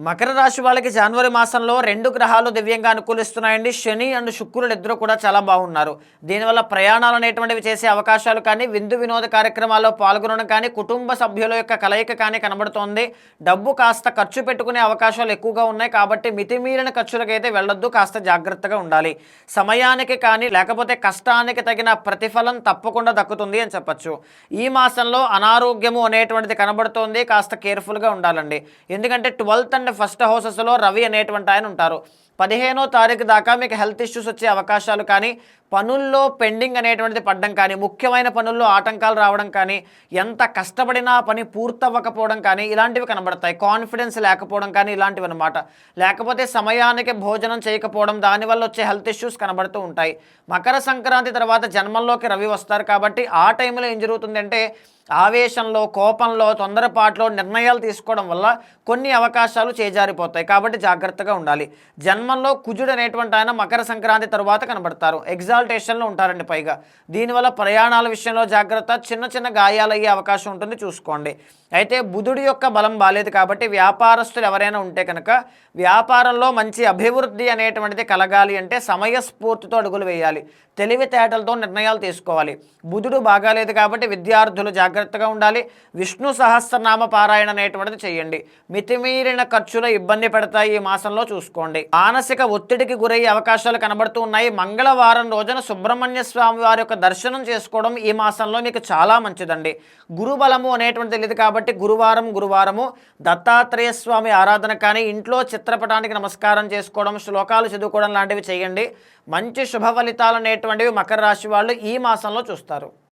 మకర రాశి వాళ్ళకి జనవరి మాసంలో 2 గ్రహాలు దివ్యంగా అనుకూలిస్తున్నాయండి. శని అండ్ శుక్రుడు ఇద్దరు కూడా చాలా బాగున్నారు. దీనివల్ల ప్రయాణాలు అనేటువంటివి చేసే అవకాశాలు కానీ, విందు వినోద కార్యక్రమాల్లో పాల్గొనడం కానీ, కుటుంబ సభ్యుల యొక్క కలయిక కానీ కనబడుతోంది. డబ్బు కాస్త ఖర్చు పెట్టుకునే అవకాశాలు ఎక్కువగా ఉన్నాయి కాబట్టి మితిమీరిన ఖర్చులకైతే వెళ్ళొద్దు, కాస్త జాగ్రత్తగా ఉండాలి. సమయానికి కానీ లేకపోతే కష్టానికి తగిన ప్రతిఫలం తప్పకుండా దక్కుతుంది అని చెప్పచ్చు. ఈ మాసంలో అనారోగ్యము అనేటువంటిది కనబడుతోంది, కాస్త కేర్ఫుల్గా ఉండాలండి. ఎందుకంటే 12th అండ్ ఫస్ట్ హౌసెస్లో రవి అనేటువంటి ఆయన ఉంటారు. 15వ తారీఖు దాకా మీకు హెల్త్ ఇష్యూస్ వచ్చే అవకాశాలు కానీ, పనుల్లో పెండింగ్ అనేటువంటిది పడడం కానీ, ముఖ్యమైన పనుల్లో ఆటంకాలు రావడం కానీ, ఎంత కష్టపడినా పని పూర్తవ్వకపోవడం కానీ ఇలాంటివి కనబడతాయి. కాన్ఫిడెన్స్ లేకపోవడం కానీ ఇలాంటివి అనమాట. లేకపోతే సమయానికి భోజనం చేయకపోవడం, దానివల్ల వచ్చే హెల్త్ ఇష్యూస్ కనబడుతూ ఉంటాయి. మకర సంక్రాంతి తర్వాత జన్మంలోకి రవి వస్తారు కాబట్టి ఆ టైంలో ఏం జరుగుతుందంటే ఆవేశంలో, కోపంలో, తొందరపాటులో నిర్ణయాలు తీసుకోవడం వల్ల కొన్ని అవకాశాలు చేజారిపోతాయి కాబట్టి జాగ్రత్తగా ఉండాలి. జన్మంలో కుజుడు అనేటువంటి ఆయన మకర సంక్రాంతి తర్వాత కనబడతారు. ఎగ్జాల్టేషన్లో ఉంటారండి పైగా. దీనివల్ల ప్రయాణాల విషయంలో జాగ్రత్త, చిన్న చిన్న గాయాలు అయ్యే అవకాశం ఉంటుంది, చూసుకోండి. అయితే బుధుడి యొక్క బలం బాలేదు కాబట్టి వ్యాపారస్తులు ఎవరైనా ఉంటే కనుక వ్యాపారంలో మంచి అభివృద్ధి అనేటువంటిది కలగాలి అంటే సమయస్ఫూర్తితో అడుగులు వేయాలి, తెలివితేటలతో నిర్ణయాలు తీసుకోవాలి. బుధుడు బాగాలేదు కాబట్టి విద్యార్థులు జాగ్రత్తగా ఉండాలి. విష్ణు సహస్రనామ పారాయణ అనేటువంటిది చేయండి. మితిమీరిన ఖర్చులు ఇబ్బంది పెడతాయి ఈ మాసంలో, చూసుకోండి. మానసిక ఒత్తిడికి గురయ్యే అవకాశాలు కనబడుతూ ఉన్నాయి. మంగళవారం రోజున సుబ్రహ్మణ్య స్వామి వారి యొక్క దర్శనం చేసుకోవడం ఈ మాసంలో మీకు చాలా మంచిదండి. గురుబలము అనేటువంటి తెలియదు కాబట్టి గురువారము దత్తాత్రేయ స్వామి ఆరాధన కానీ, ఇంట్లో చిత్రపటానికి నమస్కారం చేసుకోవడం, శ్లోకాలు చదువుకోవడం లాంటివి చేయండి. మంచి శుభ ఫలితాలు అనేటువంటివి మకర రాశి వాళ్ళు ఈ మాసంలో చూస్తారు.